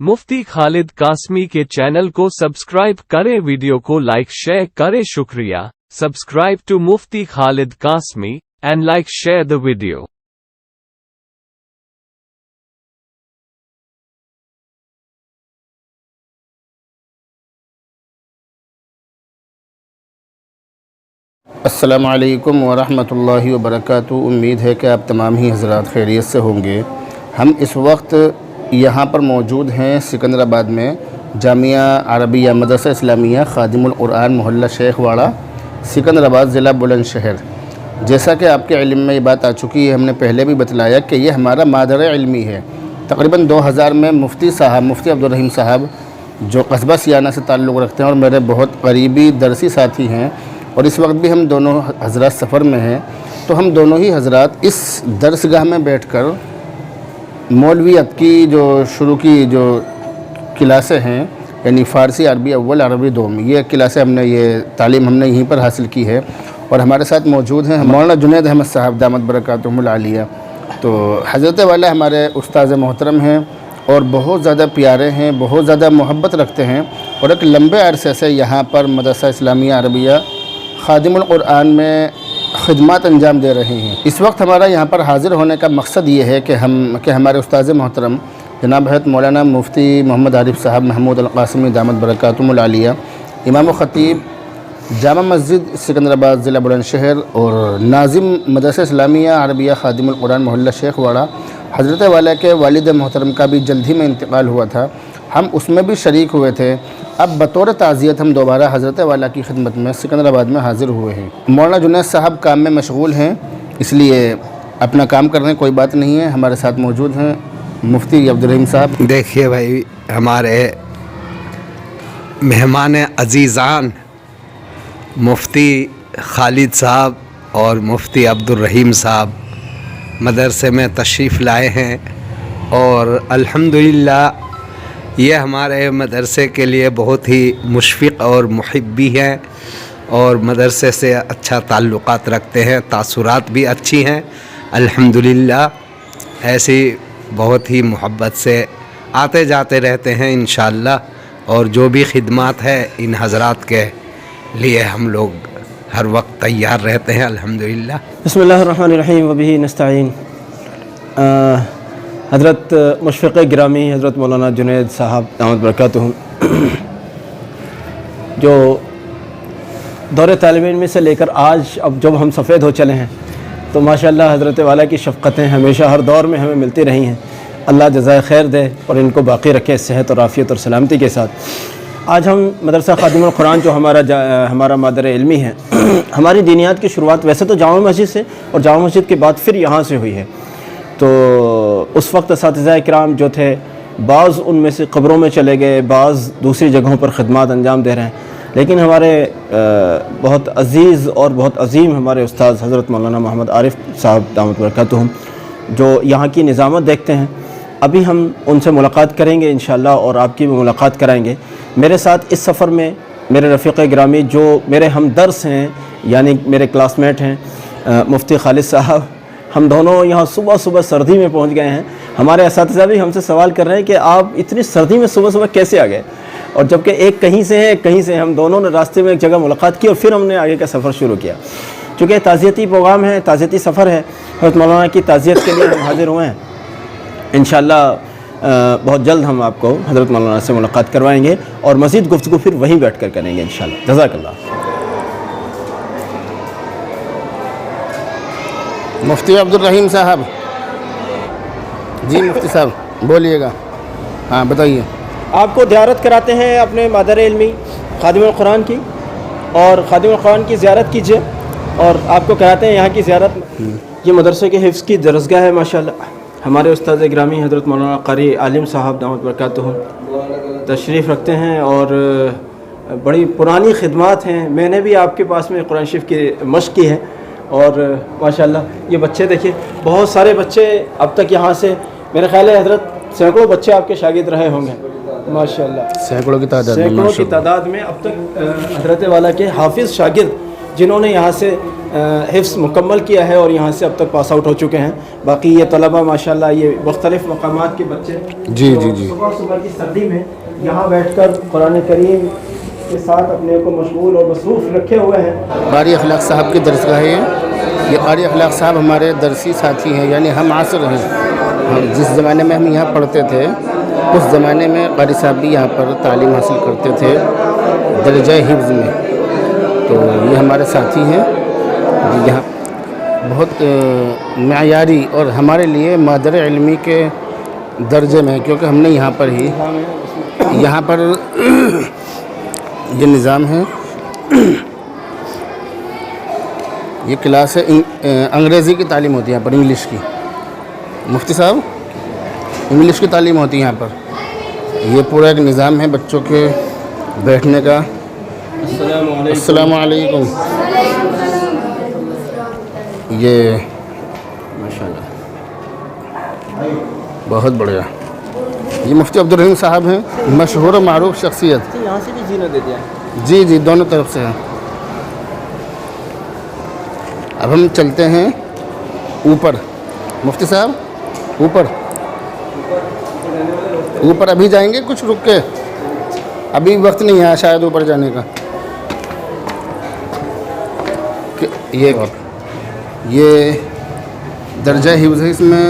मुफ्ती खालिद कासमी के चैनल को सब्सक्राइब करें, वीडियो को लाइक शेयर करें। शुक्रिया। Subscribe to Mufti Khalid Qasmi and like share the video. अस्सलामु अलैकुम वरहमतुल्लाहि वबरकातुहू। उम्मीद है कि आप तमाम ही हज़रात खैरियत से होंगे। हम इस वक्त यहाँ पर मौजूद हैं सिकंदराबाद में जामिया अरबिया मदरसा इस्लामिया खादिमुल कुरान मोहल्ला शेख वाड़ा, सिकंदराबाद ज़िला बुलंदशहर। जैसा कि आपके इल्म में ये बात आ चुकी है, हमने पहले भी बतलाया कि ये हमारा मादर इल्मी है। तकरीबन 2000 में मुफ्ती अब्दुल रहीम साहब जो कस्बा सियाना से ताल्लुक़ रखते हैं और मेरे बहुत करीबी दरसी साथी हैं, और इस वक्त भी हम दोनों हज़रात सफ़र में हैं, तो हम दोनों ही हज़रात इस दरसगाह में बैठकर मौलवियत की जो शुरू की जो क्लासें हैं, यानी फ़ारसी अरबी अव्वल अरबी दोम, ये क्लासें ये तालीम हमने यहीं पर हासिल की है। और हमारे साथ मौजूद हैं मौलाना जुनैद अहमद साहब दामत बरकातुहुमुल आलिया। तो हज़रत वाला हमारे उस्ताद मोहतरम हैं और बहुत ज़्यादा प्यारे हैं, बहुत ज़्यादा मोहब्बत रखते हैं, और एक लंबे अरसे से यहाँ पर मदरसा इस्लामिया अरबिया खादिमुल कुरान में खिदमत अंजाम दे रहे हैं। इस वक्त हमारा यहाँ पर हाज़िर होने का मकसद ये है कि हमारे उस्ताद मोहतरम जनाब हज़रत मौलाना मुफ्ती मोहम्मद आरिफ साहब महमूद अल कासमी दामत बरकातुहुमुल आलिया, इमाम ख़तीब जामा मस्जिद सिकंदराबाद ज़िला बुलंदशहर और नाज़िम मदरसा इस्लामिया अरबिया खादिमुल कुरान मोहल्ला शेख वाड़ा, हज़रत वाला के वालिद मोहतरम का भी जल्द ही में इंतकाल हुआ था। हम उसमें भी शरीक हुए थे। अब बतौर ताज़ियत हम दोबारा हज़रत वाला की खिदमत में सिकंदराबाद में हाज़िर हुए हैं। मौलाना जुनैद साहब काम में मशगूल हैं, इसलिए अपना काम कर रहे हैं, कोई बात नहीं है। हमारे साथ मौजूद हैं मुफ्ती अब्दुल रहीम साहब। देखिए भाई, हमारे मेहमान अजीज़ान मुफ्ती खालिद साहब और मुफ्ती अब्दुल रहीम साहब मदरसे में तशरीफ़ लाए हैं, और अल्हम्दुलिल्लाह ये हमारे मदरसे के लिए बहुत ही मुशफ़िक़ और मुहिब भी हैं, और मदरसे से अच्छा ताल्लुक़ात रखते हैं, तासुरात भी अच्छी हैं अल्हम्दुलिल्लाह। ऐसी बहुत ही मोहब्बत से आते जाते रहते हैं इंशाअल्लाह, और जो भी खिदमत है इन हज़रात के लिए हम लोग हर वक्त तैयार रहते हैं अल्हम्दुलिल्लाह। बिस्मिल्लाहिर्रहमानिर्रहीम वबिही नस्तईन। हज़रत मुशफ़िक़ गिरामी हज़रत मौलाना जुनैद साहब दामत बरकातुहुम, जो दौरे तालिब इल्म से लेकर आज अब जब हम सफ़ेद हो चले हैं, तो माशाअल्लाह हज़रत वाला की शफ़क़तें हमेशा हर दौर में हमें मिलती रही हैं। अल्लाह जज़ाए खैर दे और इनको बाक़ी रखे सेहत और आफ़ियत और सलामती के साथ। आज हम मदरसा खादिमुल कुरान जो हमारा मादर इल्मी है, हमारी दीनियात की शुरुआत वैसे तो जामा मस्जिद से, और जामा मस्जिद के बाद फिर यहाँ से हुई है। तो उस वक्त असातिज़ा किराम जो थे, बाज़ उनमें से क़ब्रों में चले गए, बाज़ दूसरी जगहों पर ख़िदमत अंजाम दे रहे हैं, लेकिन हमारे बहुत अज़ीज़ और बहुत अज़ीम हमारे उस्ताद हज़रत मौलाना मोहम्मद आरिफ साहब दामत बरकातुहुम जो यहाँ की निज़ामत देखते हैं, अभी हम उनसे मुलाकात करेंगे इंशाअल्लाह, और आपकी भी मुलाकात कराएंगे। मेरे साथ इस सफ़र में मेरे रफ़ीक़ गिरामी जो मेरे हमदर्स हैं, यानी मेरे क्लासमेट हैं, मुफ्ती खालिद साहब, हम दोनों यहाँ सुबह सुबह सर्दी में पहुँच गए हैं। हमारे असातिज़ा भी हमसे सवाल कर रहे हैं कि आप इतनी सर्दी में सुबह सुबह कैसे आ गए, और जबकि एक कहीं से है, एक कहीं से। हम दोनों ने रास्ते में एक जगह मुलाकात की और फिर हमने आगे का सफ़र शुरू किया। चूँकि ताज़ियती प्रोग्राम है, ताज़ियती सफ़र है, हज़रत मौलाना की ताज़ियत के लिए हम हाज़िर हुए हैं। इंशाअल्लाह बहुत जल्द हम आपको हज़रत मौलाना से मुलाकात करवाएंगे, और मज़ीद गुफ्तगू फिर वहीं बैठ कर करेंगे इंशाअल्लाह। जज़ाकल्लाह। मुफ्ती अब्दुल रहीम साहब जी, मुफ्ती साहब बोलिएगा। हाँ बताइए। आपको ज़ियारत कराते हैं अपने मादर इल्मी खादिमुल कुरान की, और खादिमुल कुरान की ज़ियारत कीजिए, और आपको कराते हैं यहाँ की ज़ियारत। ये मदरसे के हिफ्ज़ की दरसगाह है माशाअल्लाह। हमारे उस्ताद गिरामी हज़रत मौलाना कारी आलिम साहब दामत बरकातुहुम तशरीफ़ रखते हैं, और बड़ी पुरानी खिदमत हैं। मैंने भी आपके पास में कुरान शरीफ की मश्क़ की है, और माशाअल्लाह ये बच्चे देखिए, बहुत सारे बच्चे अब तक यहाँ से, मेरे ख्याल है हज़रत सैकड़ों बच्चे आपके शागिर्द रहे होंगे माशाअल्लाह। सैकड़ों की तादाद में अब तक हज़रत वाला के हाफिज़ शागिर्द जिन्होंने यहाँ से हिफ्ज़ मुकम्मल किया है और यहाँ से अब तक पास आउट हो चुके हैं। बाकी ये तलबा माशाल्लाह ये मुख्तलिफ़ मकामात के बच्चे जी तो जी जी सुबह सुबह की सर्दी में यहाँ बैठकर कुरान करीम के साथ अपने को मशगूल और मसरूफ़ रखे हुए हैं। कारी अखलाक साहब की दरसगाह है ये कारी अखलाक साहब हमारे दरसी साथी हैं, यानी हम आसर हैं। हम जिस ज़माने में हम यहाँ पढ़ते थे उस ज़माने में कारी साहब भी यहाँ पर तालीम हासिल करते थे दर्जा हिफ्ज़ में। तो ये हमारे साथी हैं जी, यहाँ बहुत मयारी और हमारे लिए मादर इल्मी के दर्जे में है, क्योंकि हमने यहाँ पर ही यहाँ पर ये निज़ाम है, ये क्लास है अंग्रेज़ी की तालीम होती है यहाँ पर, इंग्लिश की। मुफ्ती साहब इंग्लिश की तालीम होती है यहाँ पर। ये पूरा एक निज़ाम है बच्चों के बैठने का। अस्सलामु अलैकुम। ये माशाल्लाह बहुत बढ़िया। ये मुफ्ती अब्दुल रहीम साहब हैं, मशहूर और मारूफ शख्सियत। यहाँ से भी जीना दे दिया जी जी, दोनों तरफ से हैं। अब हम चलते हैं ऊपर। मुफ्ती साहब ऊपर अभी जाएंगे, कुछ रुक के, अभी वक्त नहीं है शायद ऊपर जाने का। ये दर्जा हिफ्ज़ है, इसमें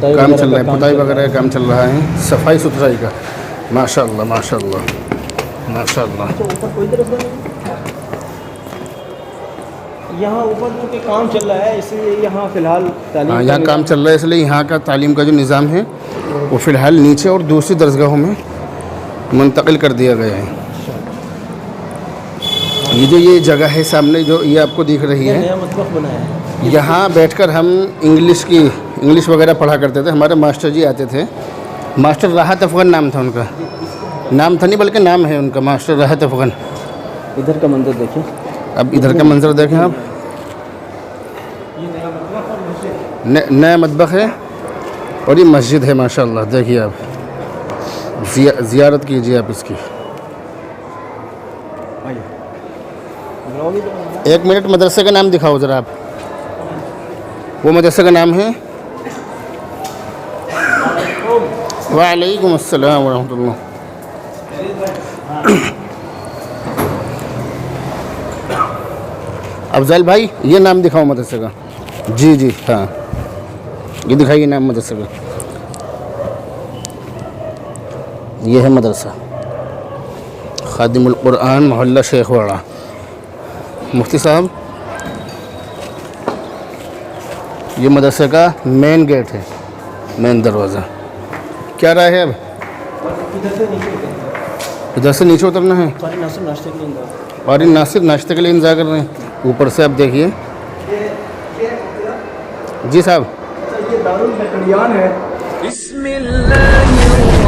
काम चल रहा है, पुताई वगैरह का काम चल रहा है, सफाई सुथराई का। माशाअल्लाह माशाअल्लाह माशाअल्लाह। यहाँ ऊपर जो के काम चल रहा है इसलिए यहाँ फ़िलहाल तालीम हाँ, यहाँ काम चल रहा है, इसलिए यहाँ का तालीम का जो निज़ाम है वो फ़िलहाल नीचे और दूसरी दरसगाहों में मुंतकिल कर दिया गया है। ये जो ये जगह है सामने जो ये आपको दिख रही है, नया मतबख बनाया है। यहाँ बैठकर हम इंग्लिश वगैरह पढ़ा करते थे। हमारे मास्टर जी आते थे, मास्टर राहत अफ़ग़न नाम था उनका, नाम था नहीं बल्कि नाम है उनका, मास्टर राहत अफ़ग़न। इधर का मंजर देखिए, अब इधर का मंजर देखें आप, नया मतबख है और ये मस्जिद है माशाअल्लाह। देखिए आप ज़ियारत कीजिए आप इसकी। एक मिनट, मदरसे का नाम दिखाओ ज़रा आप। वो मदरसे का नाम है वालेकुम अस्सलाम वरहमतुल्लाह। अफजल भाई ये नाम दिखाओ मदरसे का। जी जी हाँ, ये दिखाइए नाम मदरसे का। ये है मदरसा खादिमुल कुरान मोहल्ला शेखवाड़ा। मुफ्ती साहब ये मदरसे का मेन गेट है, मेन दरवाज़ा। क्या राय है अब? इधर से नीचे उतरना है। और नासिर नाश्ते के लिए इंतज़ार कर रहे हैं। ऊपर से आप देखिए। जी साहब, ये दारुल बकरियान है। बिस्मिल्लाहिर्रहमानिर्रहीम।